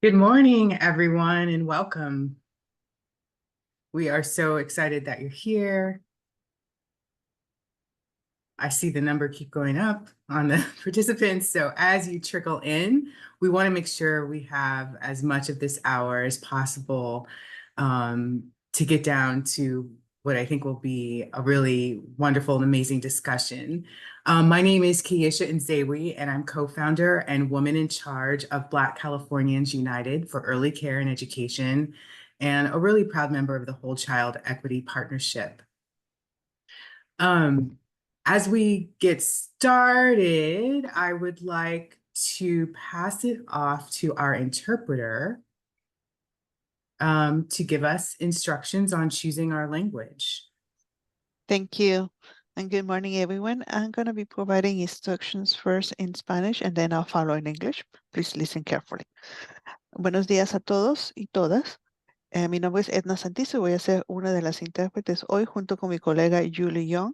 Good morning, everyone, and welcome. We are so excited that you're here. I see the number keep going up on the participants. So as you trickle in, we want to make sure we have as much of this hour as possible to get down to what I think will be a really wonderful and amazing discussion. My name is Kiesha Nzewi, and I'm co-founder and woman in charge of Black Californians United for Early Care and Education, and a really proud member of the Whole Child Equity Partnership. Um, as we get started, I would like to pass it off to our interpreter to give us instructions on choosing our language. Thank you. And good morning, everyone. I'm going to be providing instructions first in Spanish and then I'll follow in English. Please listen carefully. Buenos días a todos y todas. Mi nombre es Edna Santizo y voy a ser una de las intérpretes hoy junto con mi colega Julie Young.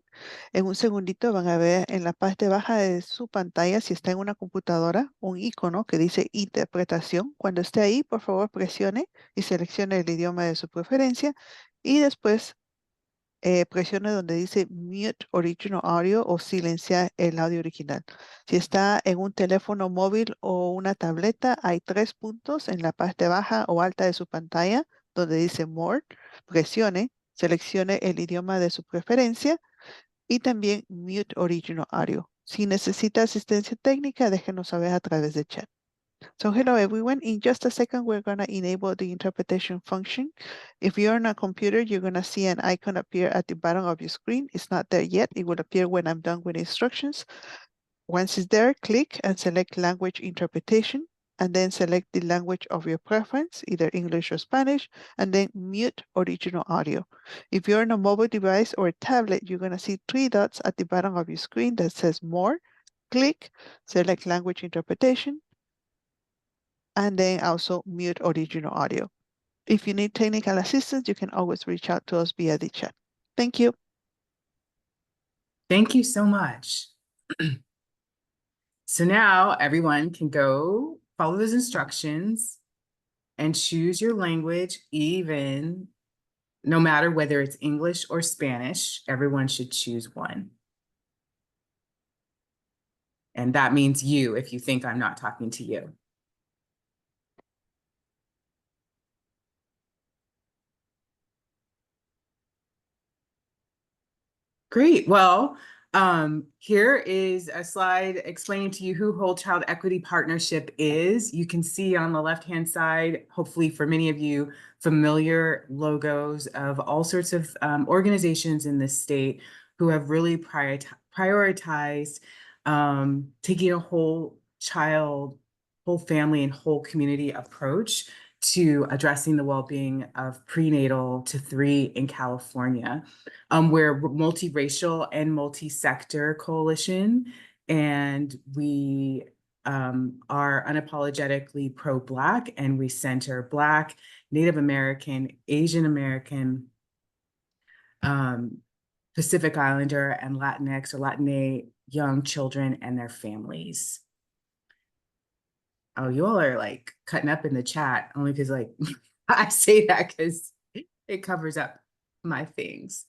En un segundito van a ver en la parte baja de su pantalla, si está en una computadora, un icono que dice interpretación. Cuando esté ahí, por favor, presione y seleccione el idioma de su preferencia y después presione donde dice Mute Original Audio o silenciar el audio original. Si está en un teléfono móvil o una tableta, hay 3 puntos en la parte baja o alta de su pantalla donde dice More. Presione, seleccione el idioma de su preferencia y también Mute Original Audio. Si necesita asistencia técnica, déjenos saber a través de chat. So hello everyone, in just a second we're going to enable the interpretation function. If you're on a computer, you're going to see an icon appear at the bottom of your screen. It's not there yet, it will appear when I'm done with instructions. Once it's there, click and select language interpretation and then select the language of your preference, either English or Spanish, and then mute original audio. If you're on a mobile device or a tablet, you're going to see 3 dots at the bottom of your screen that says more. Click, select language interpretation, and then also mute original audio. If you need technical assistance, you can always reach out to us via the chat. Thank you. Thank you so much. So now everyone can go follow those instructions and choose your language, even no matter whether it's English or Spanish, everyone should choose one. And that means you if you think I'm not talking to you. Great. Well, here is a slide explaining to you who Whole Child Equity Partnership is. You can see on the left-hand side, hopefully for many of you, familiar logos of all sorts of organizations in this state who have really prioritized taking a whole child, whole family, and whole community approach to addressing the well-being of prenatal to 3 in California. We're multiracial and multi-sector coalition, and we are unapologetically pro-Black, and we center Black, Native American, Asian American, Pacific Islander, and Latinx or Latina young children and their families. Oh, you all are like cutting up in the chat only because like I say that because it covers up my things.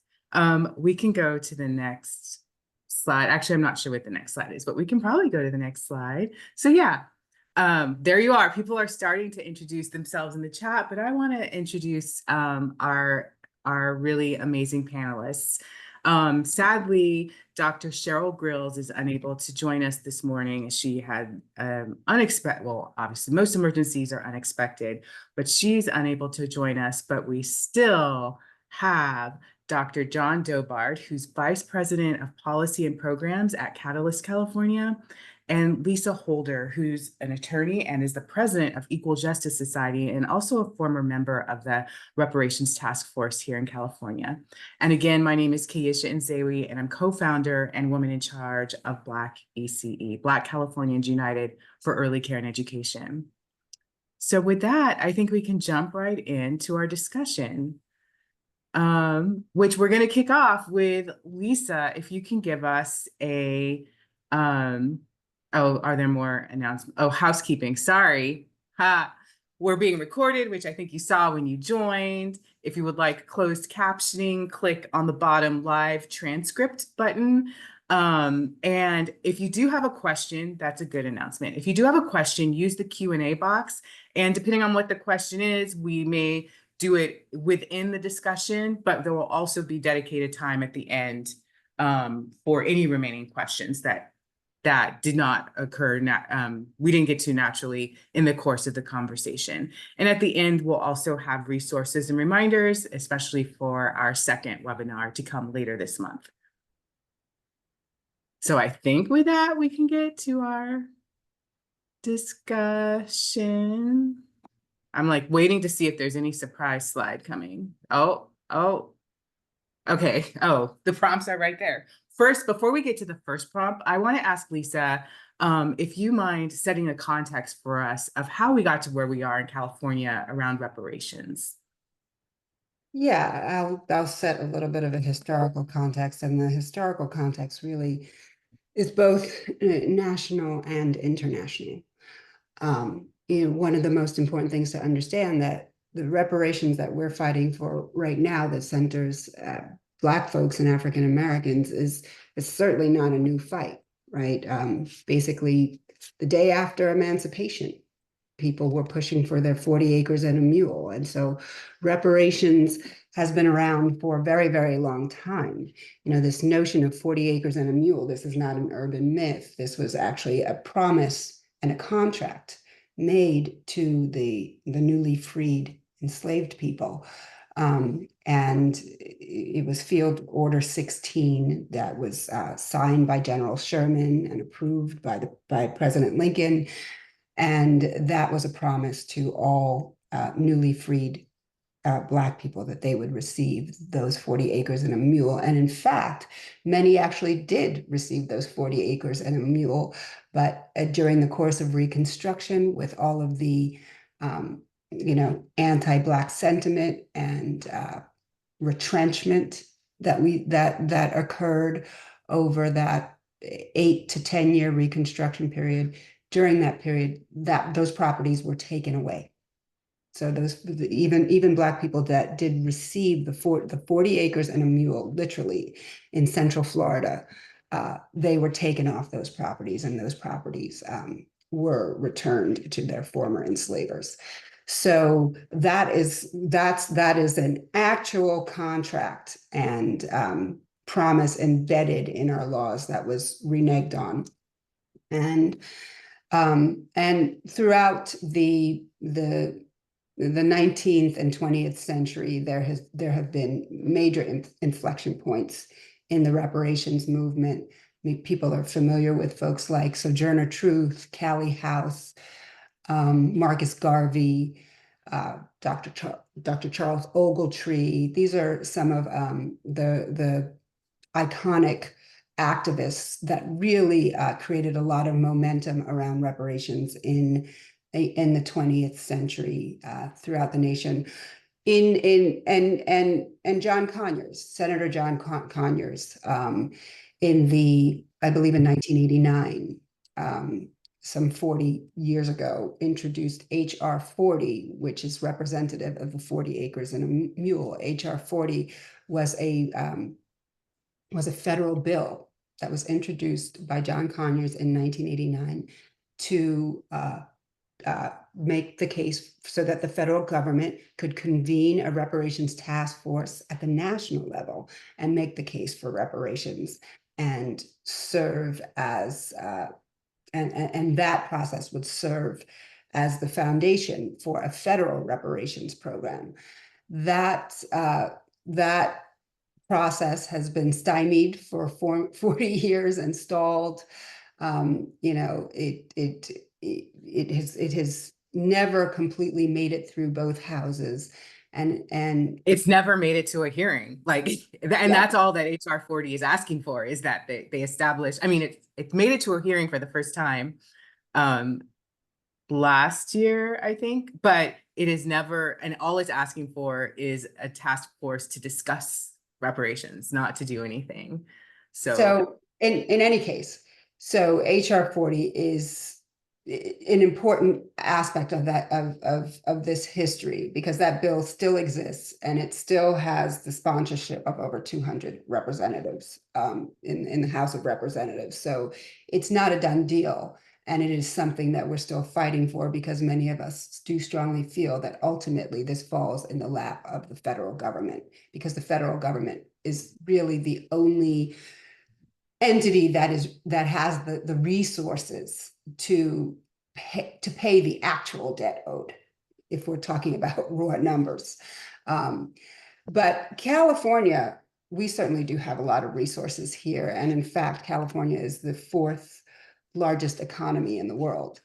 We can go to the next slide. Actually, I'm not sure what the next slide is, but we can probably go to the next slide. So yeah, there you are. People are starting to introduce themselves in the chat, but I want to introduce our really amazing panelists. Sadly, Dr. Cheryl Grills is unable to join us this morning. She had unexpected, well, obviously most emergencies are unexpected, but she's unable to join us, but we still have Dr. John Dobard, who's Vice President of Policy and Programs at Catalyst California, and Lisa Holder, who's an attorney and is the president of Equal Justice Society and also a former member of the Reparations Task Force here in California. And again, my name is Kiesha Nzewi, and I'm co-founder and woman in charge of Black ACE, Black Californians United for Early Care and Education. So with that, I think we can jump right into our discussion, which we're going to kick off with Lisa. If you can give us a, oh, are there more announcements? Oh, housekeeping, sorry. we're being recorded, which I think you saw when you joined. If you would like closed captioning, click on the bottom live transcript button. And if you do have a question, that's a good announcement. If you do have a question, use the Q&A box. And depending on what the question is, we may do it within the discussion, but there will also be dedicated time at the end for any remaining questions that did not occur, we didn't get to naturally in the course of the conversation. And at the end, we'll also have resources and reminders, especially for our second webinar to come later this month. So I think with that, we can get to our discussion. I'm like waiting to see if there's any surprise slide coming. Oh, okay. Oh, the prompts are right there. First, before we get to the first prompt, I want to ask Lisa, if you mind setting a context for us of how we got to where we are in California around reparations. Yeah, I'll set a little bit of a historical context, and the historical context really is both national and international. One of the most important things to understand that the reparations that we're fighting for right now that centers Black folks and African Americans is certainly not a new fight, right? Basically, the day after emancipation, people were pushing for their 40 acres and a mule. And so reparations has been around for a very, very long time. This notion of 40 acres and a mule, this is not an urban myth. This was actually a promise and a contract made to the newly freed enslaved people. And it was Field Order 16 that was signed by General Sherman and approved by President Lincoln. And that was a promise to all newly freed Black people that they would receive those 40 acres and a mule. And in fact, many actually did receive those 40 acres and a mule. But during the course of Reconstruction, with all of the anti-Black sentiment and retrenchment that occurred over that 8 to 10 year Reconstruction period, during that period, those properties were taken away. So those even Black people that did receive the 40 acres and a mule, literally in Central Florida, they were taken off those properties, and those properties were returned to their former enslavers. So that is an actual contract and promise embedded in our laws that was reneged on, and throughout the 19th and 20th century, there have been major inflection points in the reparations movement. I mean, people are familiar with folks like Sojourner Truth, Callie House, Marcus Garvey, Dr. Charles Ogletree. These are some of the iconic activists that really created a lot of momentum around reparations in the 20th century throughout the nation. And John Conyers, Senator John Conyers, I believe in 1989, some 40 years ago, introduced H.R. 40, which is representative of the 40 acres and a mule. H.R. 40 was a federal bill that was introduced by John Conyers in 1989 to make the case so that the federal government could convene a reparations task force at the national level and make the case for reparations, and serve as and that process would serve as the foundation for a federal reparations program. That process has been stymied for 40 years and stalled. It has never completely made it through both houses, and it's never made it to a hearing. That's all that HR 40 is asking for, is that they establish. I mean, it's made it to a hearing for the first time last year, I think, but it is never, and all it's asking for is a task force to discuss reparations, not to do anything. So in any case, so HR 40 is an important aspect of that of this history, because that bill still exists and it still has the sponsorship of over 200 representatives in the House of Representatives. So it's not a done deal. And it is something that we're still fighting for, because many of us do strongly feel that ultimately this falls in the lap of the federal government, because the federal government is really the only entity that has the resources to pay the actual debt owed, if we're talking about raw numbers. But California, we certainly do have a lot of resources here. And in fact, California is the 4th largest economy in the world.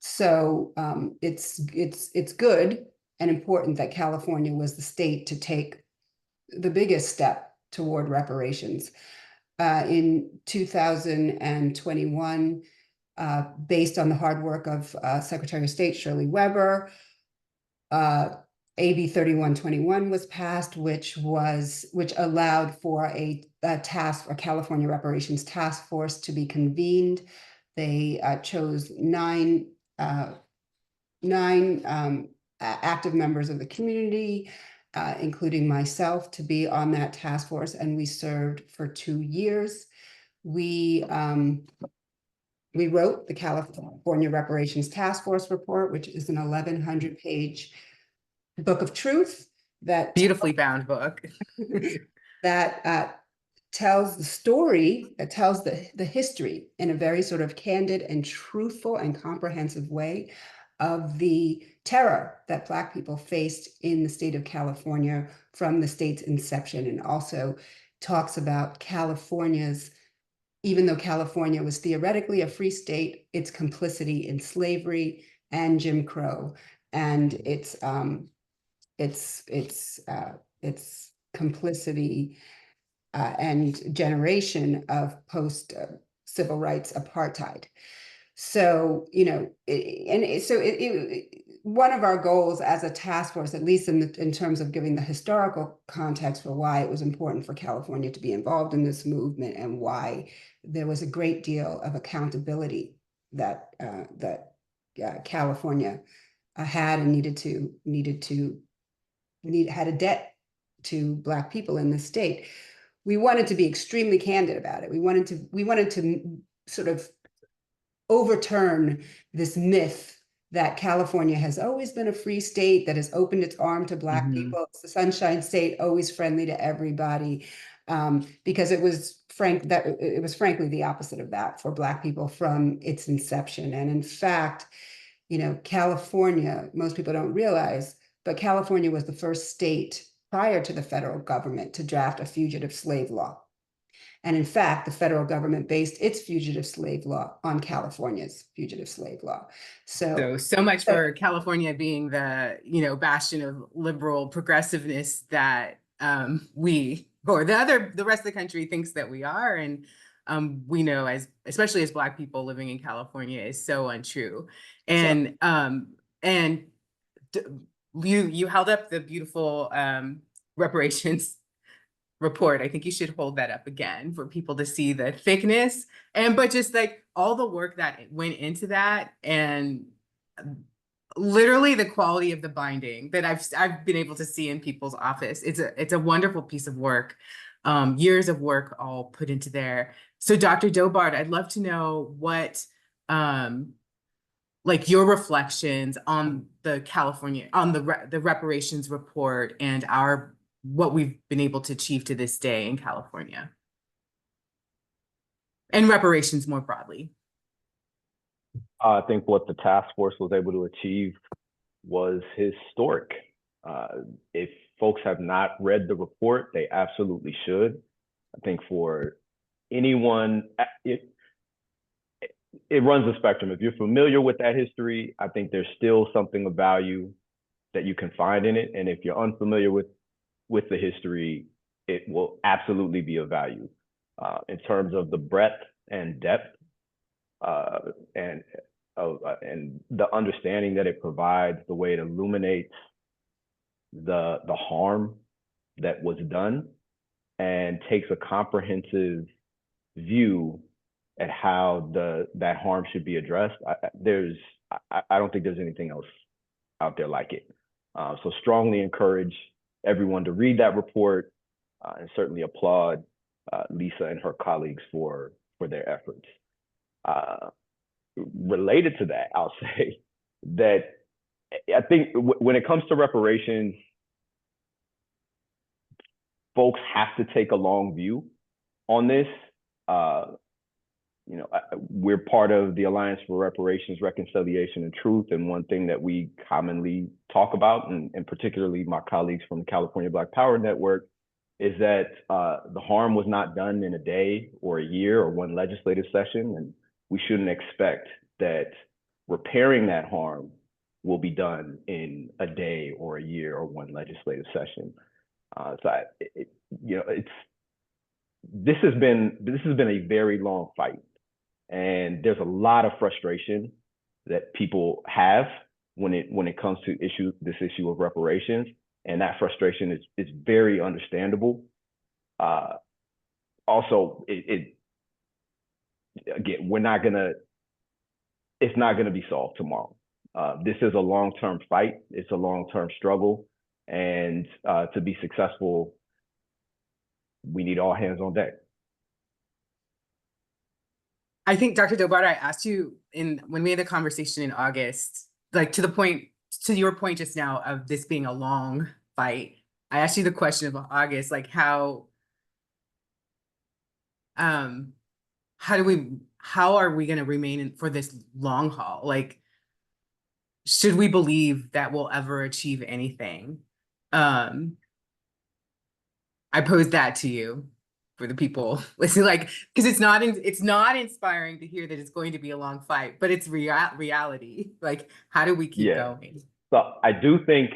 So it's good and important that California was the state to take the biggest step toward reparations. In 2021, based on the hard work of Secretary of State Shirley Weber, AB 3121 was passed, which allowed for a California Reparations Task Force to be convened. They chose nine active members of the community, including myself, to be on that task force, and we served for 2 years. We wrote the California Reparations Task Force report, which is an 1,100-page book of truth that Beautifully bound book. that tells the story, that tells the history in a very sort of candid and truthful and comprehensive way of the terror that Black people faced in the state of California from the state's inception, and also talks about California's, even though California was theoretically a free state, its complicity in slavery and Jim Crow, and its complicity and generation of post civil rights apartheid. So, one of our goals as a task force, at least in terms of giving the historical context for why it was important for California to be involved in this movement, and why there was a great deal of accountability that California had and had a debt to Black people in the state. We wanted to be extremely candid about it. We wanted to sort of overturn this myth that California has always been a free state that has opened its arm to Black people. It's the Sunshine State, always friendly to everybody, because it was frankly the opposite of that for Black people from its inception. And in fact, California, most people don't realize, but California was the first state prior to the federal government to draft a fugitive slave law. And in fact, the federal government based its fugitive slave law on California's fugitive slave law. So much for California being the, bastion of liberal progressiveness that the rest of the country thinks that we are. And we know, especially as Black people living in California, is so untrue. And you held up the beautiful reparations report. I think you should hold that up again for people to see the thickness, but just like all the work that went into that, and literally the quality of the binding that I've been able to see in people's office. It's a wonderful piece of work, years of work all put into there. So Dr. Dobard, I'd love to know what like your reflections on the reparations report and what we've been able to achieve to this day in California, and reparations more broadly. I think what the task force was able to achieve was historic. If folks have not read the report, they absolutely should. I think for anyone, it runs a spectrum. If you're familiar with that history, I think there's still something of value that you can find in it. And if you're unfamiliar with the history, it will absolutely be of value in terms of the breadth and depth and the understanding that it provides, the way it illuminates the harm that was done, and takes a comprehensive view at how that harm should be addressed, I don't think there's anything else out there like it. So strongly encourage everyone to read that report, and certainly applaud Lisa and her colleagues for their efforts. Related to that, I'll say that I think when it comes to reparations, folks have to take a long view on this. You know, we're part of the Alliance for Reparations, Reconciliation, and Truth, and one thing that we commonly talk about, and particularly my colleagues from the California Black Power Network, is that the harm was not done in a day or a year or one legislative session, and we shouldn't expect that repairing that harm will be done in a day or a year or one legislative session. You know, this has been a very long fight, and there's a lot of frustration that people have when it comes to this issue of reparations, and that frustration is very understandable. Also, again, it's not gonna be solved tomorrow. This is a long-term fight. It's a long-term struggle, and to be successful, we need all hands on deck. I think, Dr. Dobard, I asked you when we had the conversation in August, like to your point just now of this being a long fight. I asked you the question of August, like how are we going to remain for this long haul? Like, should we believe that we'll ever achieve anything? I posed that to you for the people listen, like, because it's not inspiring to hear that it's going to be a long fight, but it's reality. Like, how do we keep going? So I do think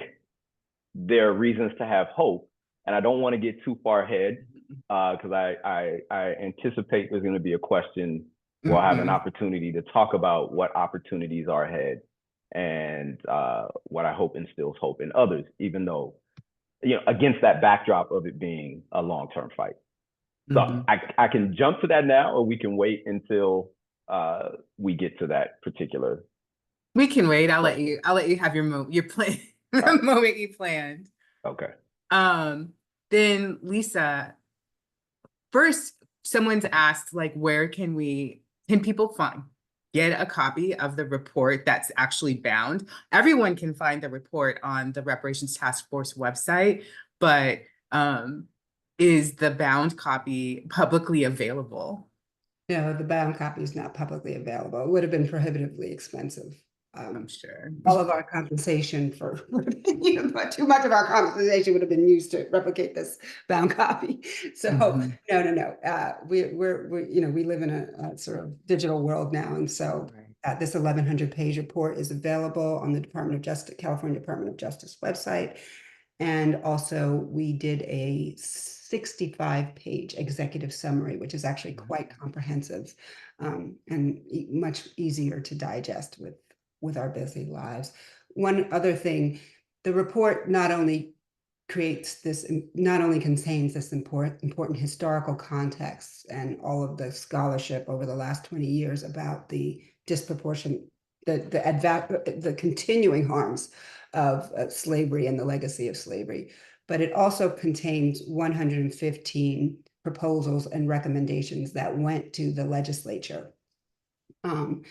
there are reasons to have hope, and I don't want to get too far ahead because I anticipate there's going to be a question. We'll have an opportunity to talk about what opportunities are ahead, and what I hope instills hope in others, even though, you know, against that backdrop of it being a long-term fight. So I can jump to that now, or we can wait until we get to that particular. We can wait. I'll let you have your plan, the moment you planned. Okay. Then Lisa, first, someone's asked, like, where can people get a copy of the report that's actually bound? Everyone can find the report on the Reparations Task Force website, but is the bound copy publicly available? No, the bound copy is not publicly available. It would have been prohibitively expensive. I'm sure. All of our compensation for but too much of our compensation would have been used to replicate this bound copy. So no. We're you know, we live in a sort of digital world now, and so this 1,100-page report is available on the California Department of Justice website, and also we did a 65-page executive summary, which is actually quite comprehensive and much easier to digest with our busy lives. One other thing, the report not only contains this important historical context and all of the scholarship over the last 20 years about the the continuing harms of slavery and the legacy of slavery, but it also contains 115 proposals and recommendations that went to the legislature, and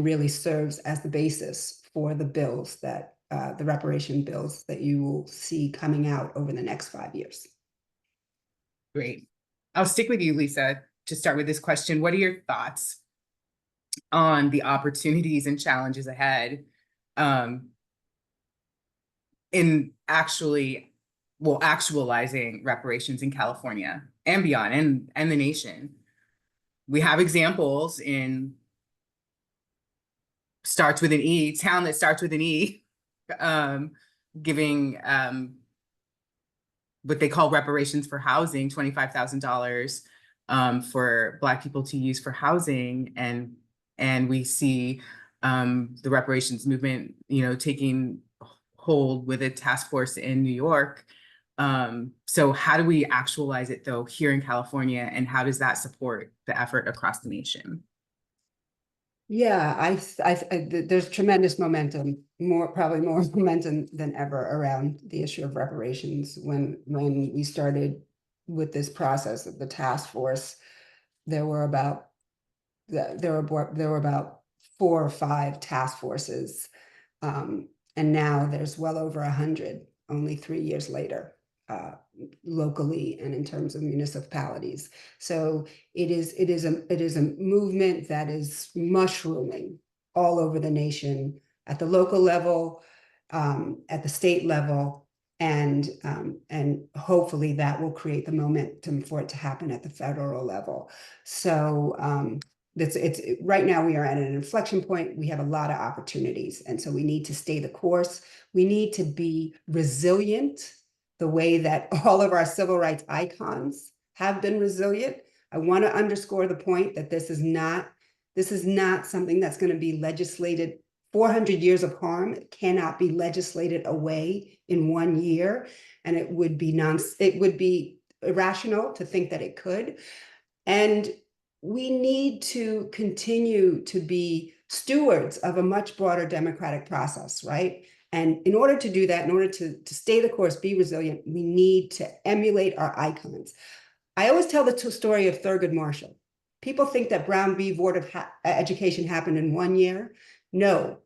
really serves as the basis for the bills that the reparation bills that you will see coming out over the next 5 years. Great. I'll stick with you, Lisa, to start with this question. What are your thoughts on the opportunities and challenges ahead in actualizing reparations in California and beyond, and the nation? We have examples in town that starts with an E, giving what they call reparations for housing, $25,000 for Black people to use for housing, and we see the reparations movement, taking hold with a task force in New York. So how do we actualize it though here in California, and how does that support the effort across the nation? Yeah, there's tremendous momentum, probably more momentum than ever around the issue of reparations. When we started with this process of the task force, there were about 4 or 5 task forces, and now there's well over 100, only 3 years later, locally and in terms of municipalities. So it is a movement that is mushrooming all over the nation, at the local level, at the state level, and hopefully that will create the momentum for it to happen at the federal level. So it's right now we are at an inflection point. We have a lot of opportunities, and so we need to stay the course. We need to be resilient the way that all of our civil rights icons have been resilient. I want to underscore the point that this is not something that's going to be legislated. 400 years of harm cannot be legislated away in 1 year, and it would be irrational to think that it could. And we need to continue to be stewards of a much broader democratic process, right? And in order to do that, in order to stay the course, be resilient, we need to emulate our icons. I always tell the story of Thurgood Marshall. People think that Brown v. Board of Education happened in 1 year. No,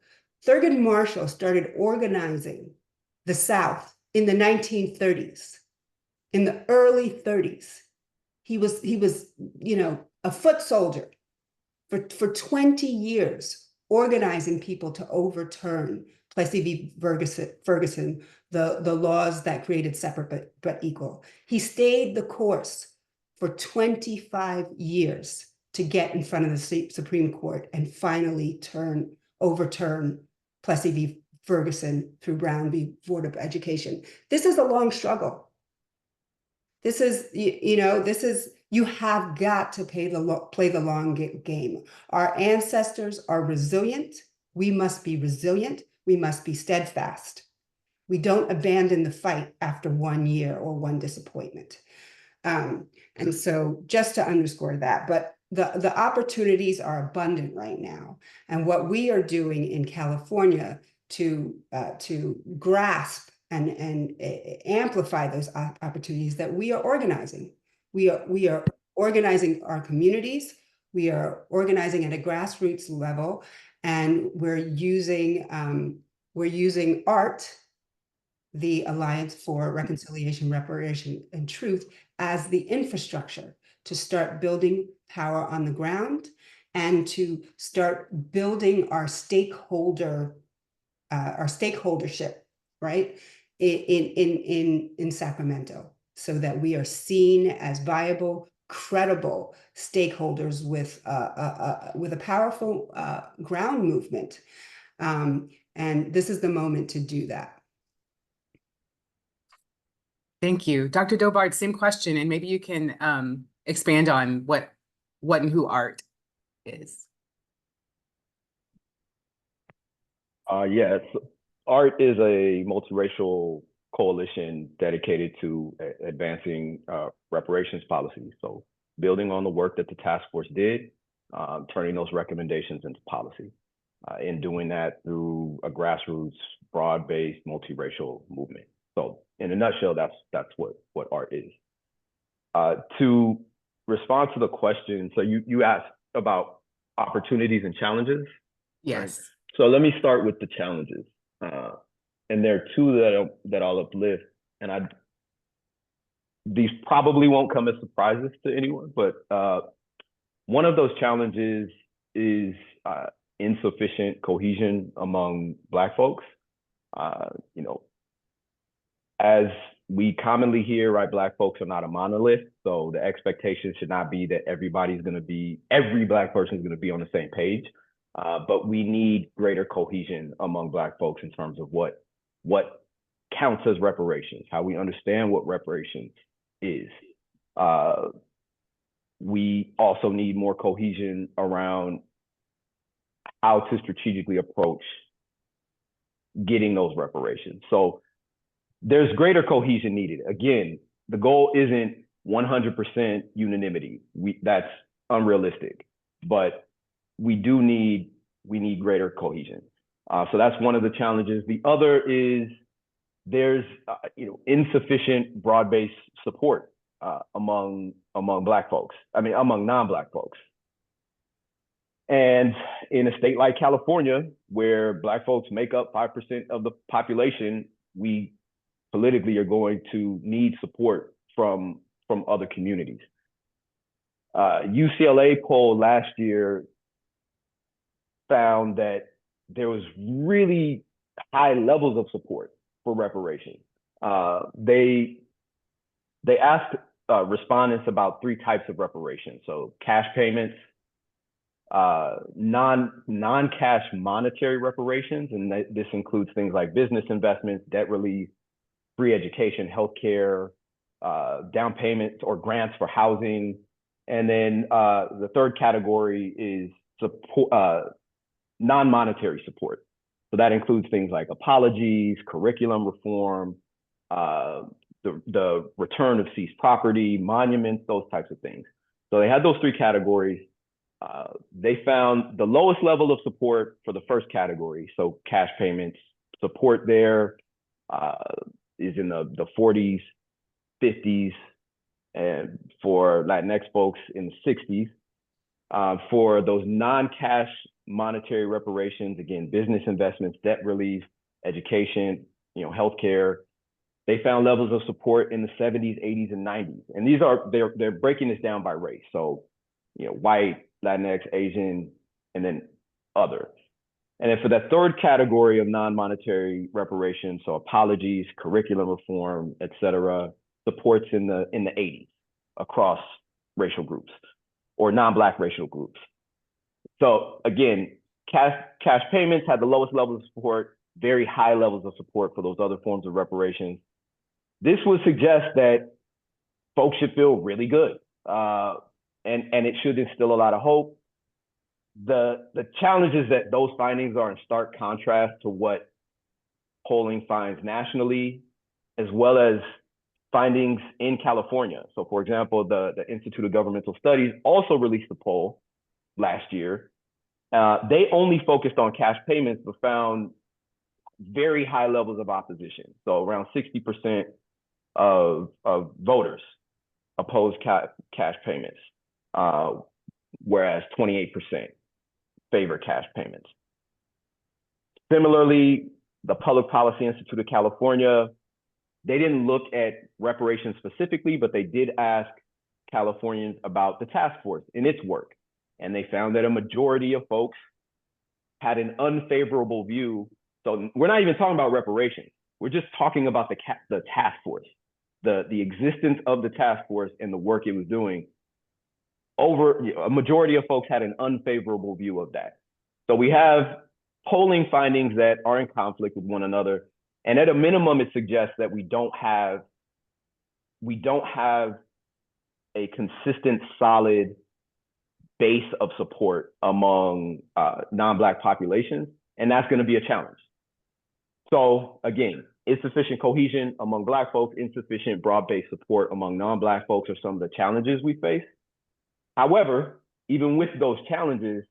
Thurgood Marshall started organizing the South in the 1930s, in the early 30s. He was, a foot soldier for 20 years, organizing people to overturn Plessy v. Ferguson, the laws that created separate but equal. He stayed the course for 25 years to get in front of the Supreme Court and finally overturn Plessy v. Ferguson through Brown v. Board of Education. This is a long struggle. This is, you have got to play the long game. Our ancestors are resilient. We must be resilient. We must be steadfast. We don't abandon the fight after 1 year or one disappointment. And so just to underscore that, but the opportunities are abundant right now. And what we are doing in California to grasp and amplify those opportunities, that we are organizing. We are organizing our communities. We are organizing at a grassroots level, and we're using ART, the Alliance for Reconciliation, Reparation, and Truth, as the infrastructure to start building power on the ground and to start building our stakeholdership, right, in Sacramento, so that we are seen as viable, credible stakeholders with a powerful ground movement. And this is the moment to do that. Thank you. Dr. Dobard, same question, and maybe you can expand on what and who ART is. Yes, ART is a multiracial coalition dedicated to advancing reparations policy. So building on the work that the task force did, turning those recommendations into policy, and doing that through a grassroots, broad-based, multiracial movement. So in a nutshell, that's what ART is. To respond to the question, so you asked about opportunities and challenges. Yes. Right? So let me start with the challenges. And there are two that I'll uplift, and these probably won't come as surprises to anyone, but one of those challenges is insufficient cohesion among Black folks. As we commonly hear, right, Black folks are not a monolith, so the expectation should not be that every Black person is going to be on the same page. But we need greater cohesion among Black folks in terms of what counts as reparations, how we understand what reparations is. We also need more cohesion around how to strategically approach getting those reparations. So there's greater cohesion needed. Again, the goal isn't 100% unanimity. That's unrealistic. But we need greater cohesion. So that's one of the challenges. The other is there's insufficient broad-based support among Black folks. I mean, among non-Black folks. And in a state like California, where Black folks make up 5% of the population, we politically are going to need support from other communities. UCLA poll last year found that there was really high levels of support for reparations. They asked respondents about 3 types of reparations. So cash payments, non-cash monetary reparations, and this includes things like business investments, debt relief, free education, healthcare, down payments or grants for housing. And then the third category is support, non-monetary support. So that includes things like apologies, curriculum reform, the return of seized property, monuments, those types of things. So they had those 3 categories. They found the lowest level of support for the first category, so cash payments. Support there is in the 40s, 50s, and for Latinx folks in the 60s. For those non-cash monetary reparations, again, business investments, debt relief, education, healthcare, they found levels of support in the 70s, 80s, and 90s. And these are, they're breaking this down by race. So, white, Latinx, Asian, and then other. And then for that third category of non-monetary reparations, so apologies, curriculum reform, et cetera, supports in the 80s across racial groups or non-Black racial groups. So again, cash payments had the lowest levels of support, very high levels of support for those other forms of reparations. This would suggest that folks should feel really good, and it should instill a lot of hope. The challenge is that those findings are in stark contrast to what polling finds nationally, as well as findings in California. So for example, the Institute of Governmental Studies also released a poll last year. They only focused on cash payments, but found very high levels of opposition. So around 60% of voters oppose cash payments, whereas 28% favor cash payments. Similarly, the Public Policy Institute of California, they didn't look at reparations specifically, but they did ask Californians about the task force in its work. And they found that a majority of folks had an unfavorable view. So we're not even talking about reparations. We're just talking about the task force, the existence of the task force and the work it was doing. A majority of folks had an unfavorable view of that. So we have polling findings that are in conflict with one another. And at a minimum, it suggests that we don't have a consistent, solid base of support among non-Black populations, and that's going to be a challenge. So again, insufficient cohesion among Black folks, insufficient broad-based support among non-Black folks are some of the challenges we face. However, even with those challenges,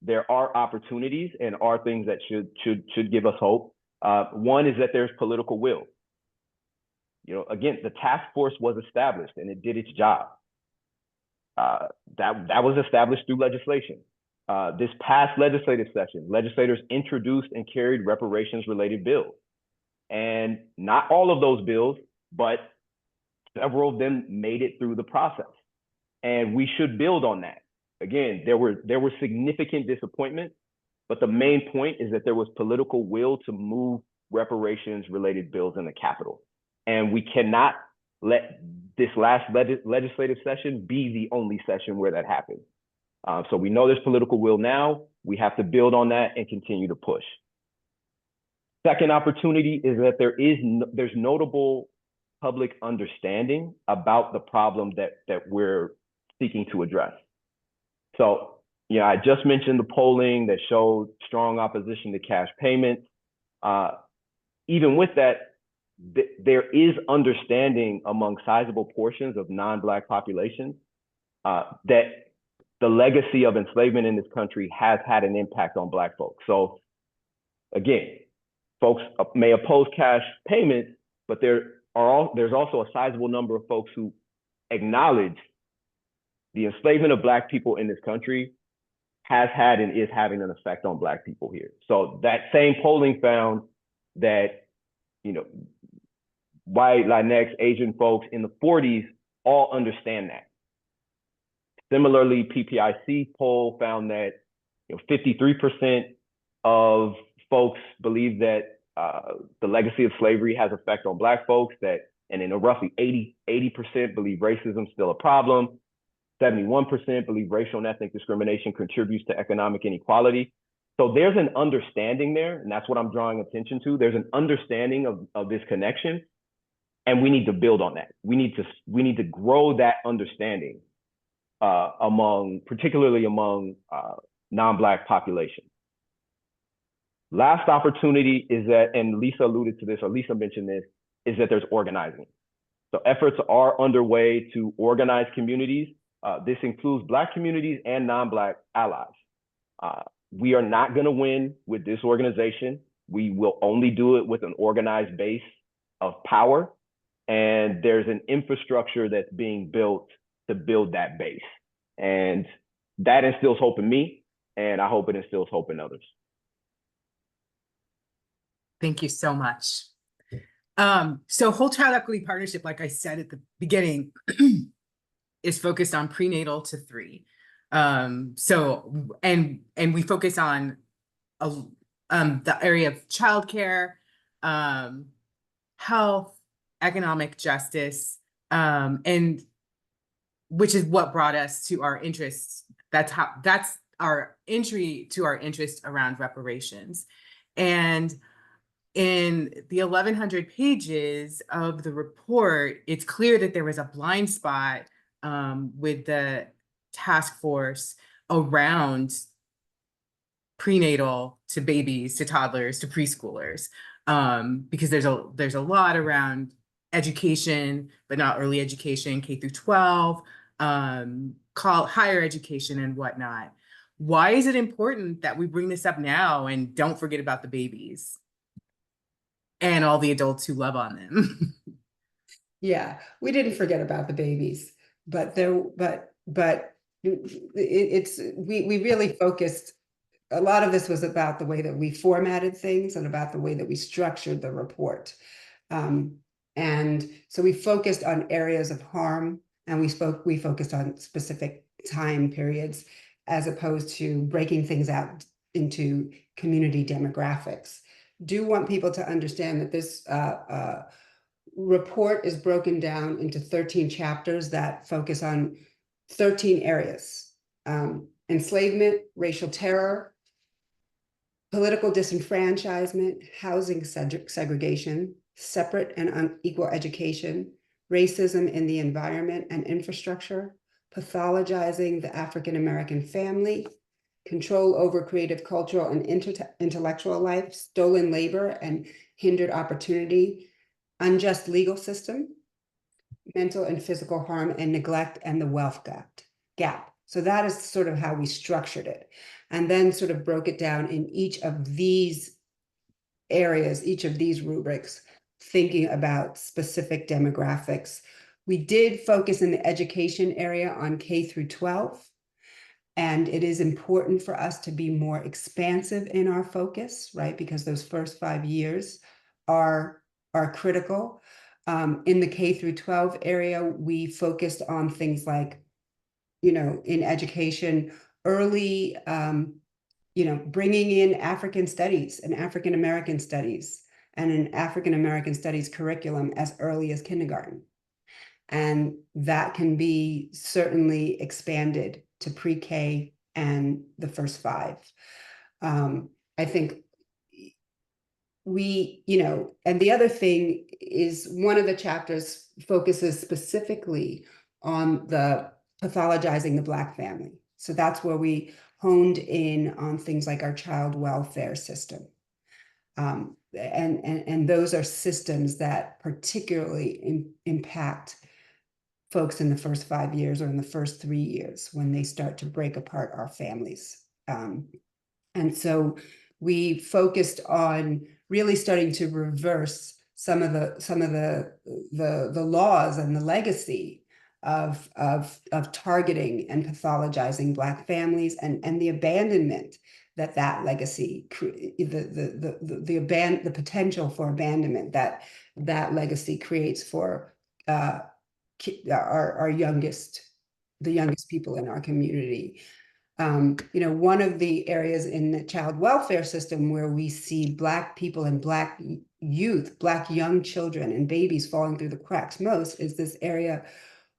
there are opportunities and are things that should give us hope. One is that there's political will. Again, the task force was established and it did its job. That was established through legislation. This past legislative session, legislators introduced and carried reparations-related bills. And not all of those bills, but several of them made it through the process. And we should build on that. Again, there were significant disappointments, but the main point is that there was political will to move reparations-related bills in the Capitol. And we cannot let this last legislative session be the only session where that happened. So we know there's political will now. We have to build on that and continue to push. Second opportunity is that there's notable public understanding about the problem that we're seeking to address. So, I just mentioned the polling that showed strong opposition to cash payments. Even with that, there is understanding among sizable portions of non-Black populations that the legacy of enslavement in this country has had an impact on Black folks. So again, folks may oppose cash payments, but there's also a sizable number of folks who acknowledge the enslavement of Black people in this country has had and is having an effect on Black people here. So that same polling found that, you know, white, Latinx, Asian folks in the 40s all understand that. Similarly, PPIC poll found that, you know, 53% of folks believe that the legacy of slavery has effect on Black folks, and then roughly 80% believe racism is still a problem. 71% believe racial and ethnic discrimination contributes to economic inequality. So there's an understanding there, and that's what I'm drawing attention to. There's an understanding of this connection, and we need to build on that. We need to grow that understanding particularly among non-Black populations. Last opportunity is that, and Lisa alluded to this, or Lisa mentioned this, is that there's organizing. So efforts are underway to organize communities. This includes Black communities and non-Black allies. We are not going to win with this organization. We will only do it with an organized base of power. And there's an infrastructure that's being built to build that base. And that instills hope in me, and I hope it instills hope in others. Thank you so much. So Whole Child Equity Partnership, like I said at the beginning, is focused on prenatal to 3. So we focus on the area of childcare, health, economic justice, and which is what brought us to our interests. That's our entry to our interest around reparations. And in the 1,100 pages of the report, it's clear that there was a blind spot with the task force around prenatal to babies, to toddlers, to preschoolers, because there's a lot around education, but not early education, K through 12, higher education and whatnot. Why is it important that we bring this up now and don't forget about the babies and all the adults who love on them? Yeah, we didn't forget about the babies, but we really focused. A lot of this was about the way that we formatted things and about the way that we structured the report. And so we focused on areas of harm, and we focused on specific time periods, as opposed to breaking things out into community demographics. Do want people to understand that this report is broken down into 13 chapters that focus on 13 areas: enslavement, racial terror, political disenfranchisement, housing segregation, separate and unequal education, racism in the environment and infrastructure, pathologizing the African American family, control over creative, cultural, and intellectual life, stolen labor and hindered opportunity, unjust legal system, mental and physical harm and neglect, and the wealth gap. So that is sort of how we structured it, and then sort of broke it down in each of these areas, each of these rubrics, thinking about specific demographics. We did focus in the education area on K through 12. And it is important for us to be more expansive in our focus, right? Because those first 5 years are critical. In the K through 12 area, we focused on things like, in education, early, bringing in African studies and African American studies and an African American studies curriculum as early as kindergarten. And that can be certainly expanded to pre-K and the first 5. I think and the other thing is, one of the chapters focuses specifically on the pathologizing the Black family. So that's where we honed in on things like our child welfare system. And those are systems that particularly impact folks in the first 5 years or in the first 3 years when they start to break apart our families. And so we focused on really starting to reverse some of the laws and the legacy of targeting and pathologizing Black families, and the abandonment that legacy, the potential for abandonment that legacy creates for our the youngest people in our community. One of the areas in the child welfare system where we see Black people and Black youth, Black young children and babies falling through the cracks most is this area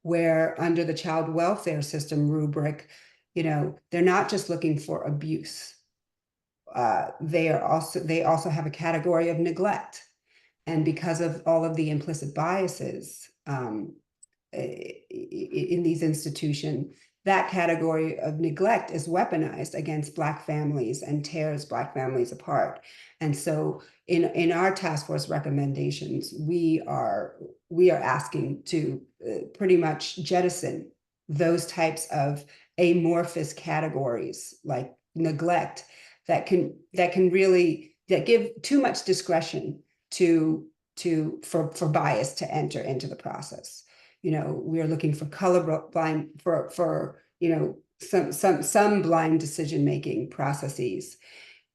where under the child welfare system rubric, they're not just looking for abuse. They also have a category of neglect. And because of all of the implicit biases in these institutions, that category of neglect is weaponized against Black families and tears Black families apart. And so in our task force recommendations, we are asking to pretty much jettison those types of amorphous categories like neglect that give too much discretion for bias to enter into the process. We are looking for colorblind for some blind decision-making processes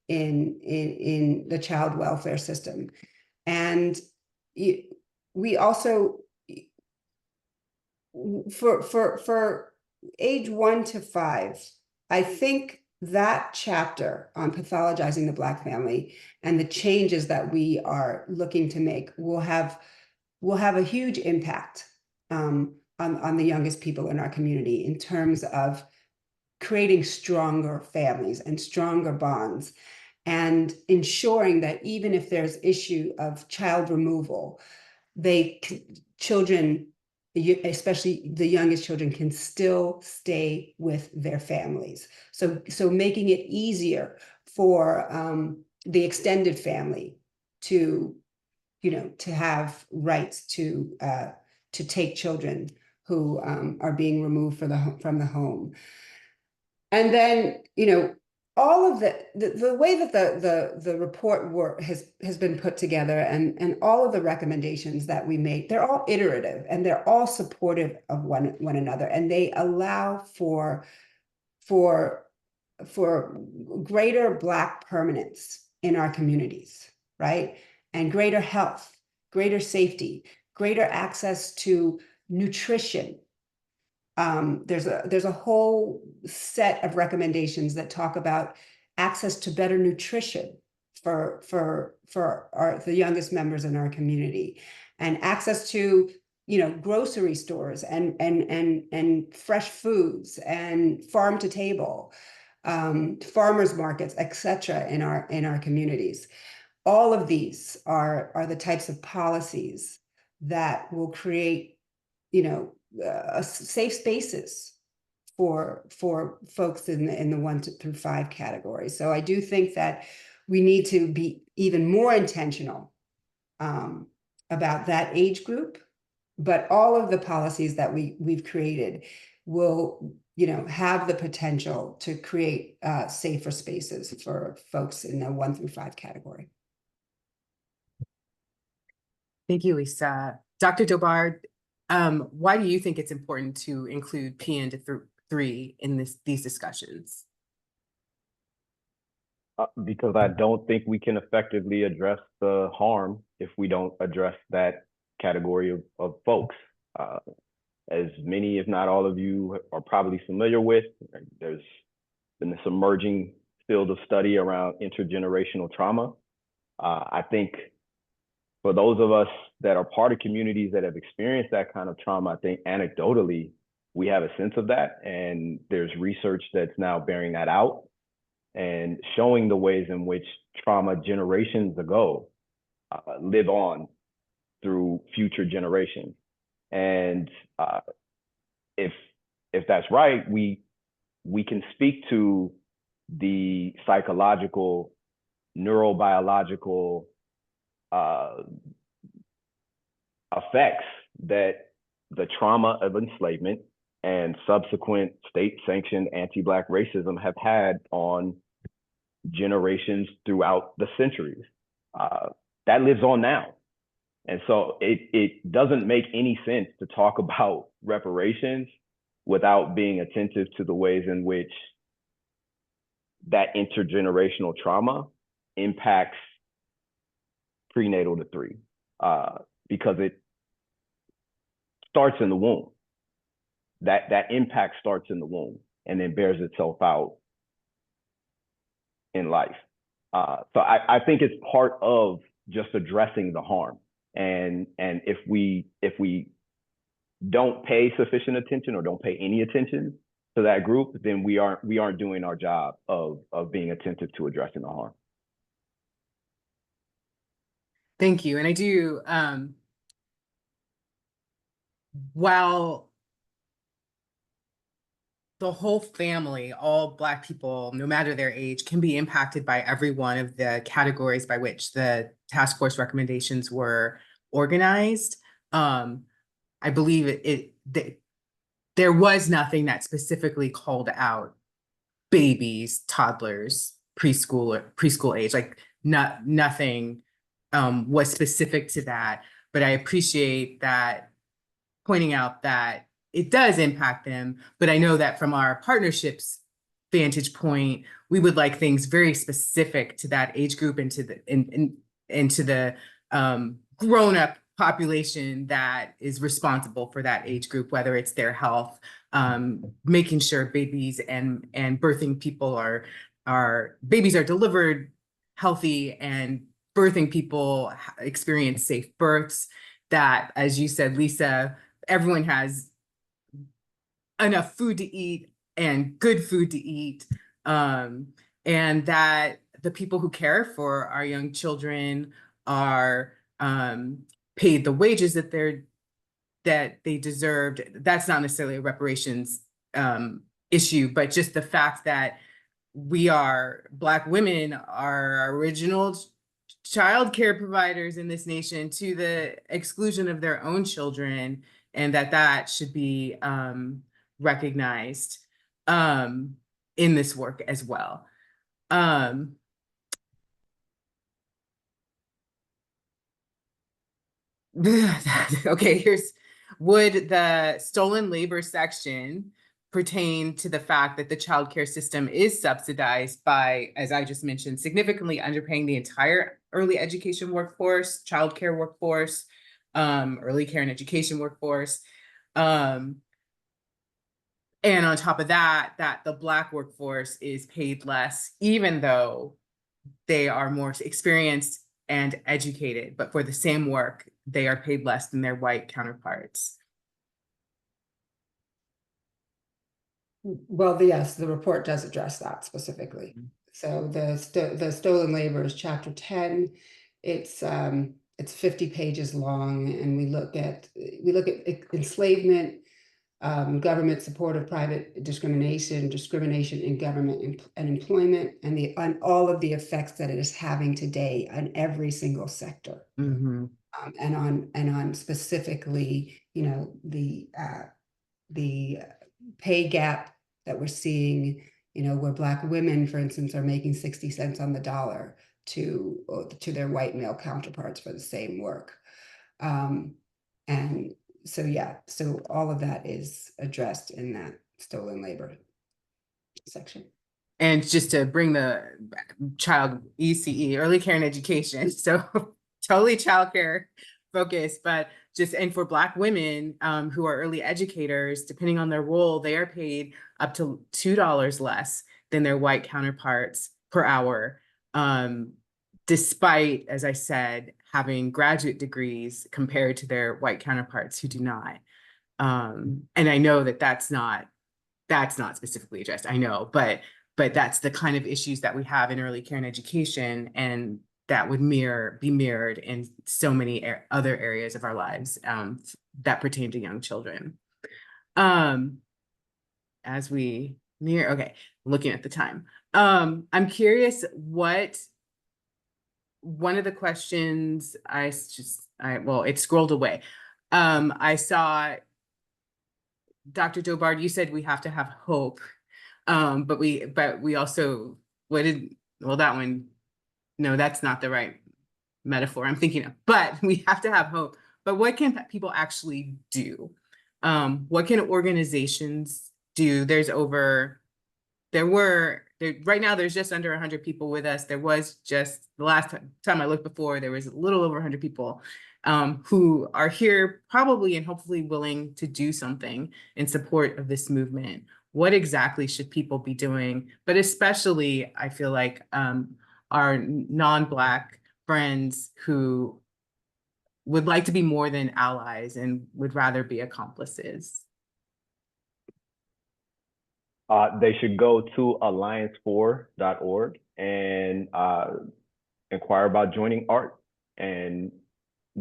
in the child welfare system. And we also, for age 1 to 5, I think that chapter on pathologizing the Black family and the changes that we are looking to make will have a huge impact on the youngest people in our community in terms of creating stronger families and stronger bonds, and ensuring that even if there's issue of child removal, children, especially the youngest children, can still stay with their families. So making it easier for the extended family to have rights to take children who are being removed from the home. And then, all of the way that the report has been put together, and all of the recommendations that we make, they're all iterative and they're all supportive of one another, and they allow for greater Black permanence in our communities, right? And greater health, greater safety, greater access to nutrition. There's a whole set of recommendations that talk about access to better nutrition for the youngest members in our community, and access to grocery stores and fresh foods and farm to table, farmers markets, etc. in our communities. All of these are the types of policies that will create safe spaces for folks in the 1 through 5 category. So I do think that we need to be even more intentional about that age group, but all of the policies that we've created will have the potential to create safer spaces for folks in the 1 through 5 category. Thank you, Lisa. Dr. Dobard, why do you think it's important to include PN to 3 in these discussions? Because I don't think we can effectively address the harm if we don't address that category of folks. As many, if not all of you are probably familiar with, there's been this emerging field of study around intergenerational trauma. I think for those of us that are part of communities that have experienced that kind of trauma, I think anecdotally, we have a sense of that. And there's research that's now bearing that out and showing the ways in which trauma generations ago live on through future generations. And if that's right, we can speak to the psychological, neurobiological effects that the trauma of enslavement and subsequent state-sanctioned anti-Black racism have had on generations throughout the centuries. That lives on now. And so it doesn't make any sense to talk about reparations without being attentive to the ways in which that intergenerational trauma impacts prenatal to 3, because it starts in the womb. That impact starts in the womb and then bears itself out in life. So I think it's part of just addressing the harm. And if we don't pay sufficient attention or don't pay any attention to that group, then we aren't doing our job of being attentive to addressing the harm. Thank you. And I do, while the whole family, all Black people, no matter their age, can be impacted by every one of the categories by which the task force recommendations were organized. I believe there was nothing that specifically called out babies, toddlers, preschool age, like nothing was specific to that. But I appreciate that pointing out that it does impact them. But I know that from our partnerships vantage point, we would like things very specific to that age group and to the grown-up population that is responsible for that age group, whether it's their health, making sure babies and birthing people babies are delivered healthy and birthing people experience safe births, that, as you said, Lisa, everyone has enough food to eat and good food to eat, and that the people who care for our young children are paid the wages that they deserved. That's not necessarily a reparations issue, but just the fact that Black women are original child care providers in this nation to the exclusion of their own children, and that should be recognized in this work as well. Okay, would the stolen labor section pertain to the fact that the childcare system is subsidized by, as I just mentioned, significantly underpaying the entire early education workforce, childcare workforce, early care and education workforce, and on top of that the Black workforce is paid less, even though they are more experienced and educated, but for the same work, they are paid less than their white counterparts. Well, yes, the report does address that specifically. So the stolen labor is chapter 10. It's 50 pages long, and we look at enslavement, government support of private discrimination in government and employment, and all of the effects that it is having today on every single sector. Mm-hmm. And on specifically, the pay gap that we're seeing, where Black women, for instance, are making 60 cents on the dollar to their white male counterparts for the same work. And so, yeah, so all of that is addressed in that stolen labor section. And just to bring the child ECE, early care and education, so totally childcare focused, but and for Black women who are early educators, depending on their role, they are paid up to $2 less than their white counterparts per hour, despite, as I said, having graduate degrees compared to their white counterparts who do not. And I know that's not specifically addressed, I know, but that's the kind of issues that we have in early care and education, and that would be mirrored in so many other areas of our lives that pertain to young children. As we near, okay, looking at the time, I'm curious what one of the questions it scrolled away. I saw Dr. Dobard, you said we have to have hope. But we also, well, that one, no, that's not the right metaphor I'm thinking of, but we have to have hope. But what can people actually do? What can organizations do? Right now there's just under 100 people with us. There was just the last time I looked before, there was a little over 100 people who are here probably and hopefully willing to do something in support of this movement. What exactly should people be doing? But especially, I feel like our non-Black friends who would like to be more than allies and would rather be accomplices. They should go to alliance4.org and inquire about joining ART and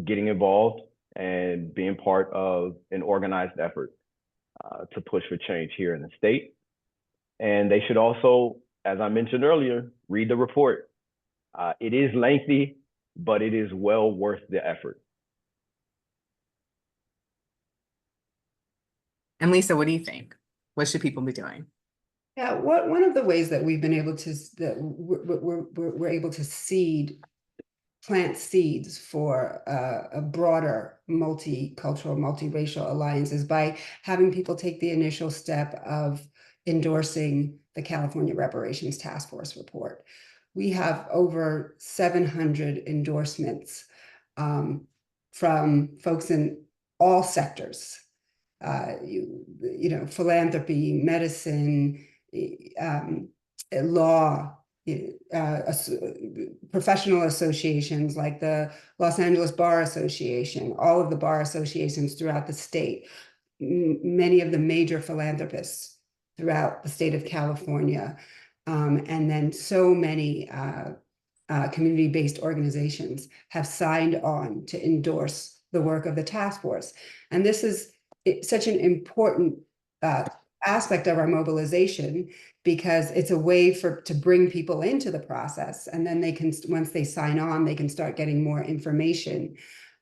getting involved and being part of an organized effort to push for change here in the state. And they should also, as I mentioned earlier, read the report. It is lengthy, but it is well worth the effort. And Lisa, what do you think? What should people be doing? Yeah, one of the ways that we've been able to, that we're able to plant seeds for a broader multicultural, multiracial alliance is by having people take the initial step of endorsing the California Reparations Task Force report. We have over 700 endorsements from folks in all sectors, philanthropy, medicine, law, professional associations like the Los Angeles Bar Association, all of the bar associations throughout the state, many of the major philanthropists throughout the state of California, and then so many community-based organizations have signed on to endorse the work of the task force. And this is such an important aspect of our mobilization, because it's a way to bring people into the process, and then they can, once they sign on, they can start getting more information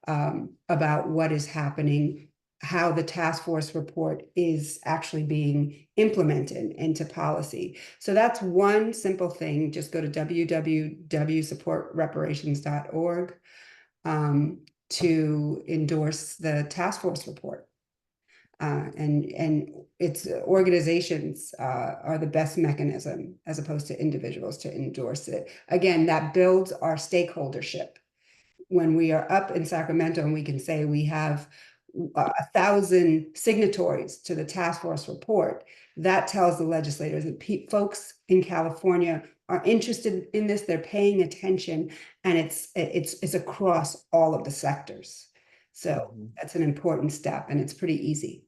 about what is happening, how the task force report is actually being implemented into policy. So that's one simple thing. Just go to www.supportreparations.org to endorse the task force report. And it's organizations are the best mechanism as opposed to individuals to endorse it. Again, that builds our stakeholdership. When we are up in Sacramento and we can say we have 1,000 signatories to the task force report, that tells the legislators that folks in California are interested in this, they're paying attention, and it's across all of the sectors. So that's an important step, and it's pretty easy.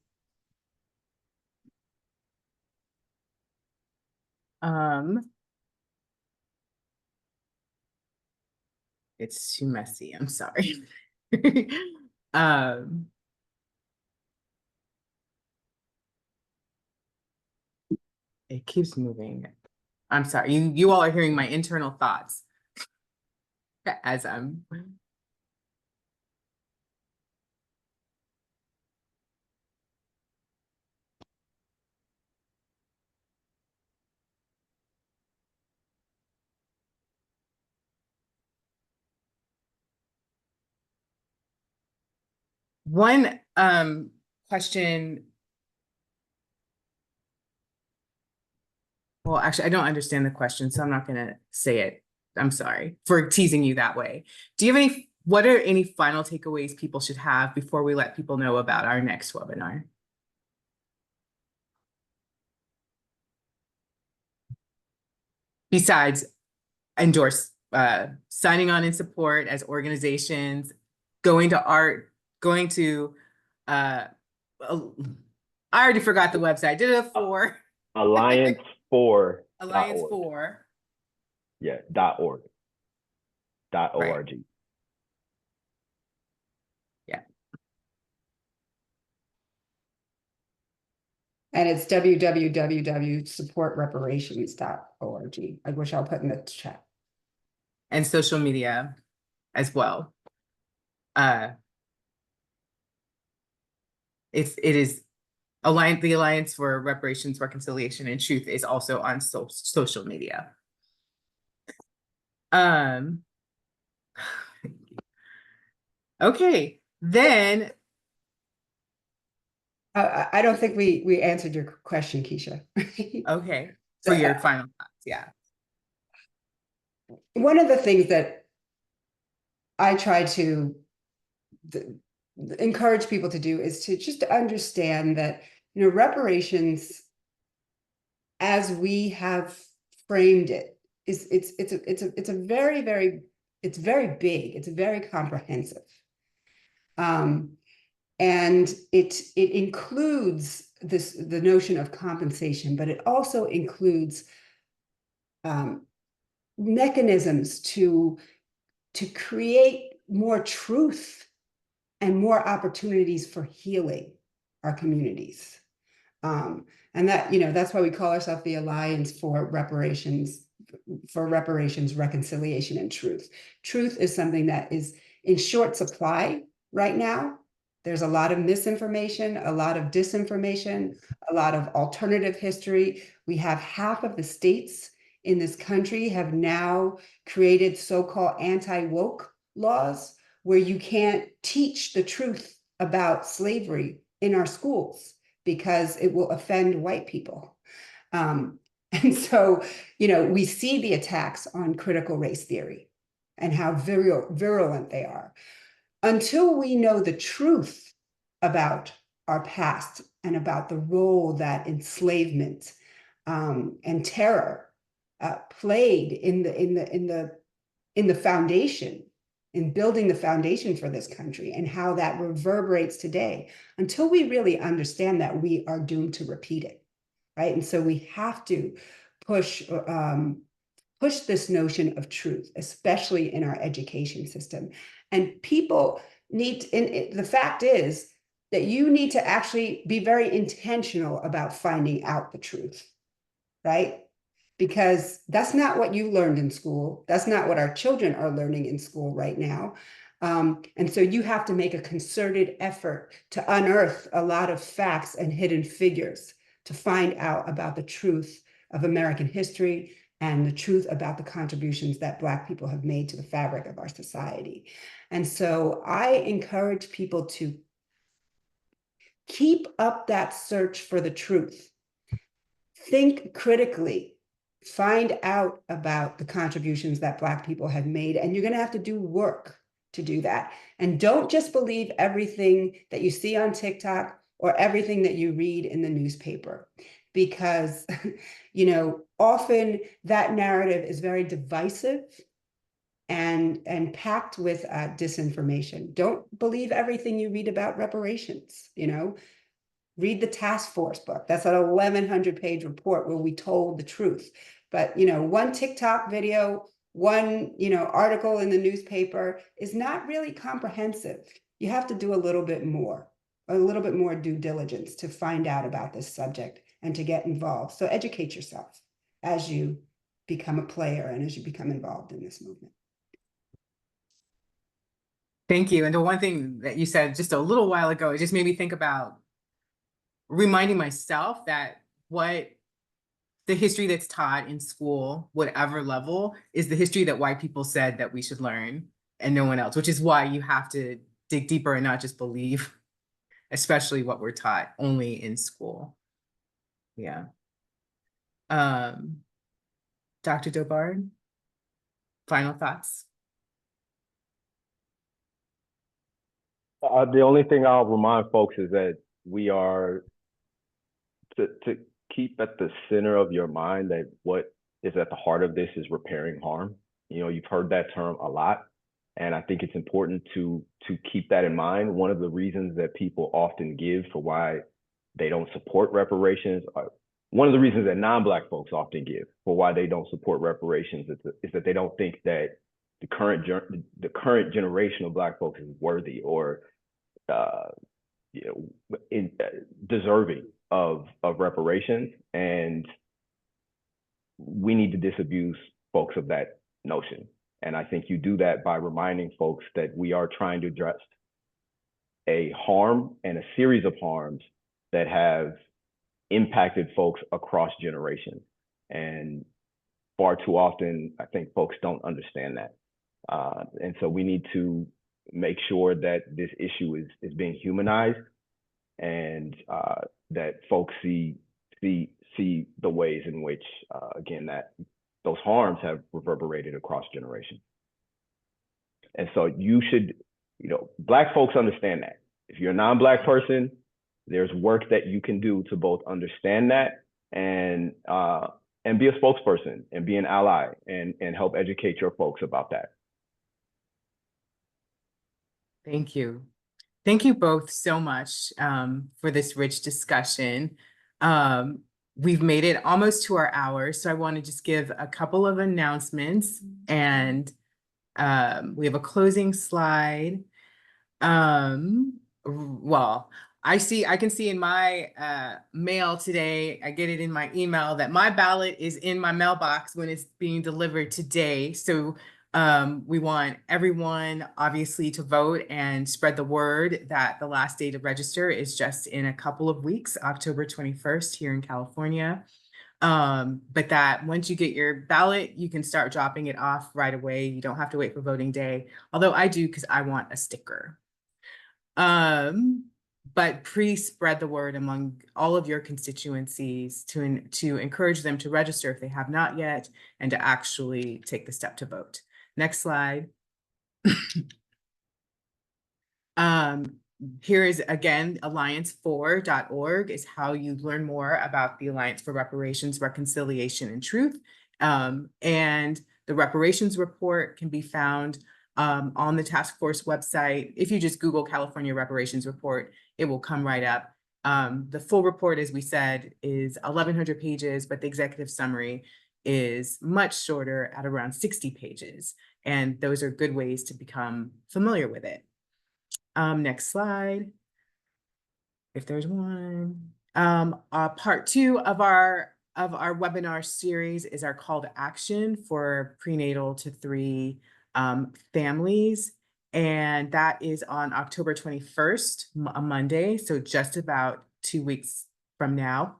It's too messy. I'm sorry. It keeps moving. I'm sorry. You all are hearing my internal thoughts as I'm. One question. Well, actually, I don't understand the question, so I'm not going to say it. I'm sorry for teasing you that way. Do you have what are any final takeaways people should have before we let people know about our next webinar? Besides signing on in support as organizations, going to ART, going to, I already forgot the website. Did it for Alliance4. Alliance 4. Yeah, .org. .org. Right. Yeah. And it's www.supportreparations.org. I wish I'll put in the chat. And social media as well. It is The Alliance for Reparations, Reconciliation, and Truth is also on social media. Okay, then. I don't think we answered your question, Keisha. Okay, for your final thoughts, yeah. One of the things that I try to encourage people to do is to just understand that, you know, reparations, as we have framed it, it's a very, very, it's very big. It's very comprehensive. And it includes the notion of compensation, but it also includes mechanisms to create more truth and more opportunities for healing our communities. And that, you know, that's why we call ourselves the Alliance for Reparations, Reconciliation, and Truth. Truth is something that is in short supply right now. There's a lot of misinformation, a lot of disinformation, a lot of alternative history. We have half of the states in this country have now created so-called anti-woke laws where you can't teach the truth about slavery in our schools because it will offend white people. And so, you know, we see the attacks on critical race theory and how virulent they are. Until we know the truth about our past and about the role that enslavement and terror played in the foundation, in building the foundation for this country, and how that reverberates today, until we really understand that, we are doomed to repeat it, right? And so we have to push this notion of truth, especially in our education system. And people need, the fact is that you need to actually be very intentional about finding out the truth, right? Because that's not what you learned in school. That's not what our children are learning in school right now. And so you have to make a concerted effort to unearth a lot of facts and hidden figures to find out about the truth of American history and the truth about the contributions that Black people have made to the fabric of our society. And so I encourage people to keep up that search for the truth. Think critically. Find out about the contributions that Black people have made, and you're going to have to do work to do that. And don't just believe everything that you see on TikTok or everything that you read in the newspaper, because, you know, often that narrative is very divisive and packed with disinformation. Don't believe everything you read about reparations, you know. Read the task force book. That's an 1,100-page report where we told the truth. But, you know, one TikTok video, one, you know, article in the newspaper is not really comprehensive. You have to do a little bit more due diligence to find out about this subject and to get involved. So educate yourself as you become a player and as you become involved in this movement. Thank you. And the one thing that you said just a little while ago, it just made me think about reminding myself that what the history that's taught in school, whatever level, is the history that white people said that we should learn and no one else, which is why you have to dig deeper and not just believe, especially what we're taught only in school. Yeah. Dr. Dobard, final thoughts? The only thing I'll remind folks is that we are to keep at the center of your mind that what is at the heart of this is repairing harm. You know, you've heard that term a lot, and I think it's important to keep that in mind. One of the reasons that people often give for why they don't support reparations, one of the reasons that non-Black folks often give for why they don't support reparations is that they don't think that the current generation of Black folks is worthy or you know, deserving of reparations, and we need to disabuse folks of that notion. And I think you do that by reminding folks that we are trying to address a harm and a series of harms that have impacted folks across generations. And far too often, I think folks don't understand that. And so we need to make sure that this issue is being humanized, and that folks see the ways in which, again, that those harms have reverberated across generations. And so you should, Black folks understand that. If you're a non-Black person, there's work that you can do to both understand that and be a spokesperson and be an ally and help educate your folks about that. Thank you. Thank you both so much for this rich discussion. We've made it almost to our hour, so I want to just give a couple of announcements, and we have a closing slide. Well, I can see in my mail today, I get it in my email, that my ballot is in my mailbox when it's being delivered today. So we want everyone obviously to vote and spread the word that the last day to register is just in a couple of weeks, October 21st here in California. But that once you get your ballot, you can start dropping it off right away. You don't have to wait for voting day, although I do because I want a sticker. But please spread the word among all of your constituencies to encourage them to register if they have not yet, and to actually take the step to vote. Next slide. Here is again, alliance4.org is how you learn more about the Alliance for Reparations, Reconciliation, and Truth. And the reparations report can be found on the task force website. If you just Google California Reparations Report, it will come right up. The full report, as we said, is 1,100 pages, but the executive summary is much shorter at around 60 pages. And those are good ways to become familiar with it. Next slide, if there's one. Part 2 of our webinar series is our call to action for prenatal to 3 families. And that is on October 21st, a Monday. So just about 2 weeks from now,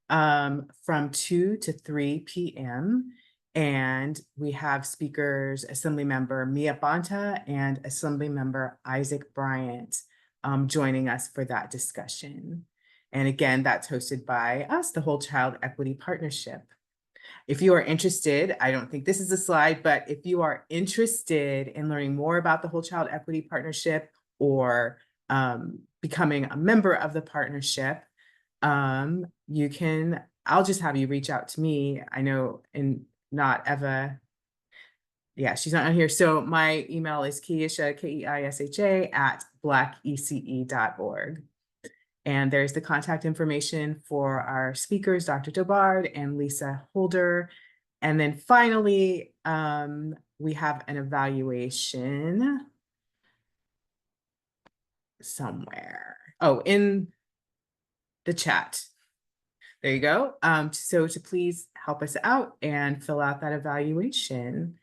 from 2 to 3 p.m. And we have speakers, Assemblymember Mia Bonta and Assemblymember Isaac Bryant joining us for that discussion. And again, that's hosted by us, the Whole Child Equity Partnership. If you are interested, I don't think this is a slide, but if you are interested in learning more about the Whole Child Equity Partnership or becoming a member of the partnership, you can, I'll just have you reach out to me. I know, and not Eva. Yeah, she's not on here. So my email is Keisha, Keisha @blackece.org. And there's the contact information for our speakers, Dr. Dobard and Lisa Holder. And then finally, we have an evaluation somewhere. Oh, in the chat. There you go. So to please help us out and fill out that evaluation.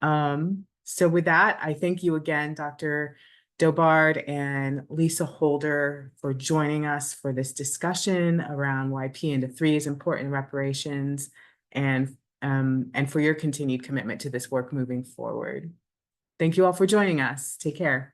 So with that, I thank you again, Dr. Dobard and Lisa Holder, for joining us for this discussion around why P into 3 is important in reparations, and for your continued commitment to this work moving forward. Thank you all for joining us. Take care.